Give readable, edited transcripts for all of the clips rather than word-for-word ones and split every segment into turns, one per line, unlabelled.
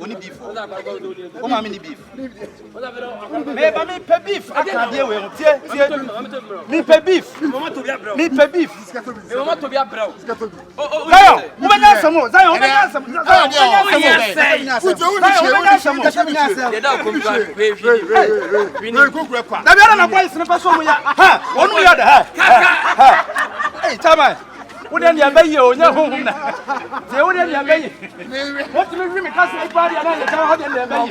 Only beef. Oh, mammy beef. Maybe me pay beef. I can't deal with it. Me pay beef. Me pay beef. You want to be a bro. Oh, woman, that's some more. Zion, that's some more. Hey, Tama. What are you baying? You know, what are you baying? What do you mean? Because everybody and I don't have them baying.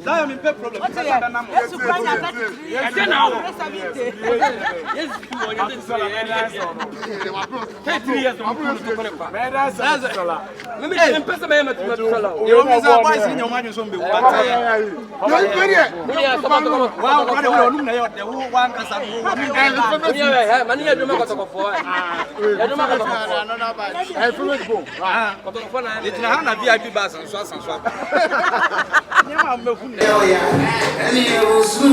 That mean pay problem.
Yes, you find out that.
Yes, now.
Yes,
Take 3 years to come to Kumerica. Let me pesa me to sala. You want me to buy in your money so be. Wow, brother, we don't know the one casa. Mani ya duma ko for. Ya duma ko for. I follow the book. It na na VIP bus and so. Nyama me fu. Ani osu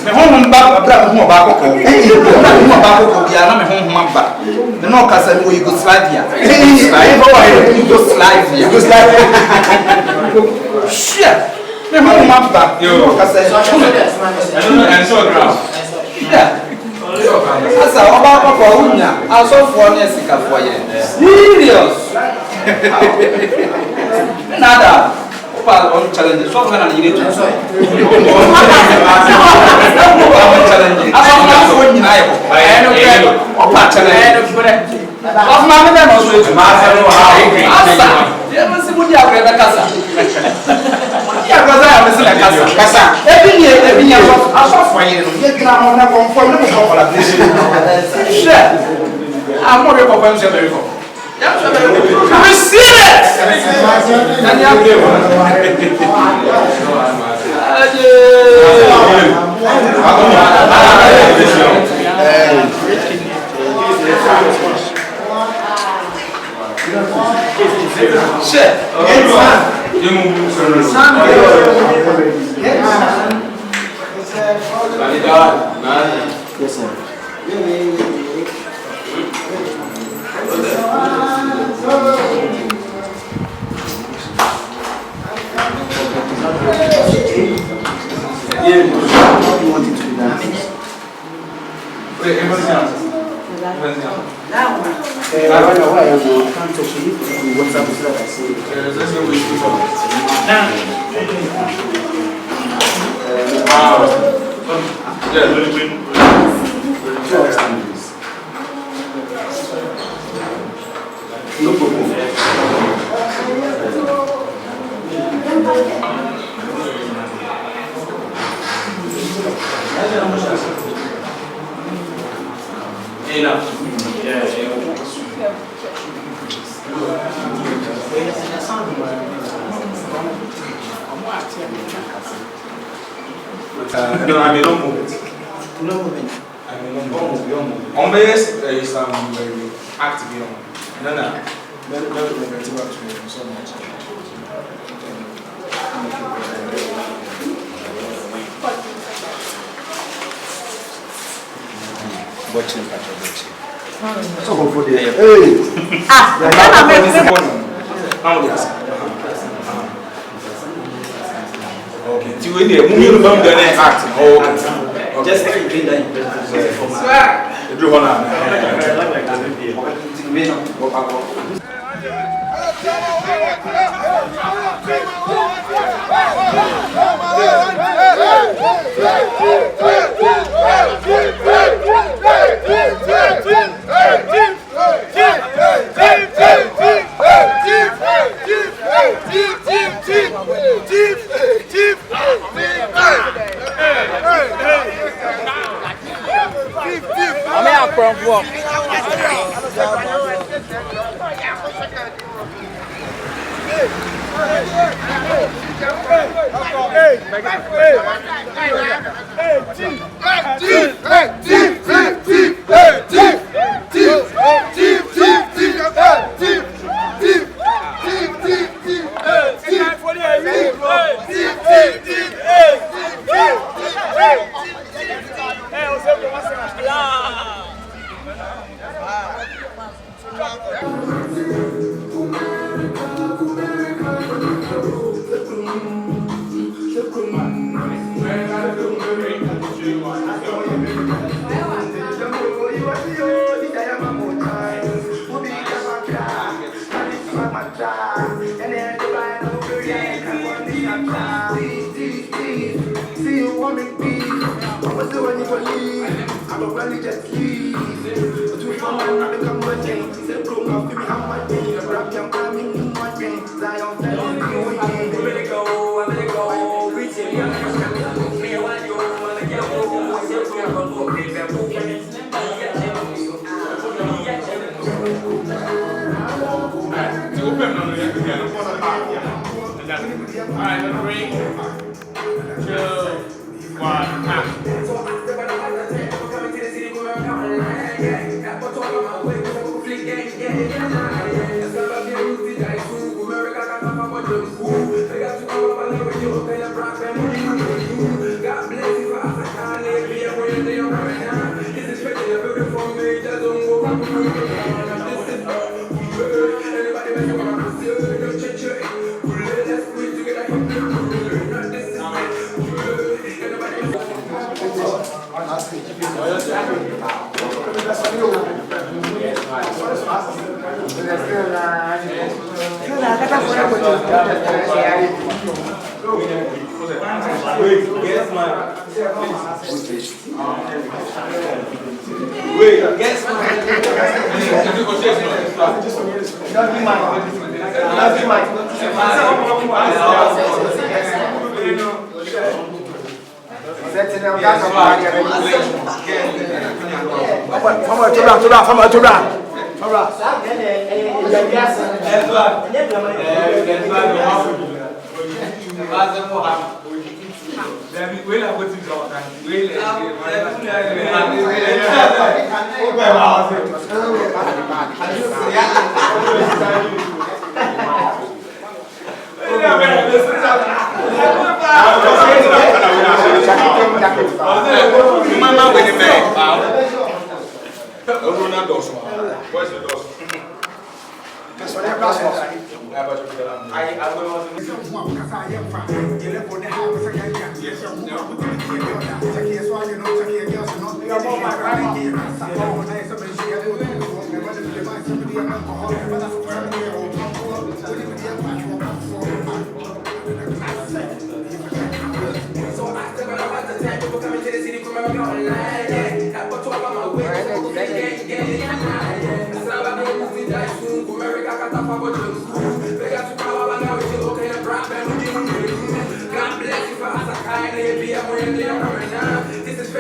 me hon ba bra mo ba ko mo ba ko bia na me hon ba no kasa no Yugoslavia Yugoslavia shit me hon ba yo kasa and so ground asa oba ko unya asofo ne sikafo ye serious nada on challenge so kana ni ni so challenge asa na so nyina ye ko no opa challenge of ma me no so ma sa no asa ye no si mu dia ko be kasa dia ko za ya me si la kasa ebi ni aso fo ye no ye gra ho na Komfo no mo ko la place she amo re ko fam se be ko I'm serious. Yes, sir. No problem. No, I mean, no movement. No movement. I mean, no movement. On base is very active. No, no. Very so much. Watching so go for the hey Okay. So when you move from the next act. Okay.
Just if you drink that impression.
Swear. You do one now.
This is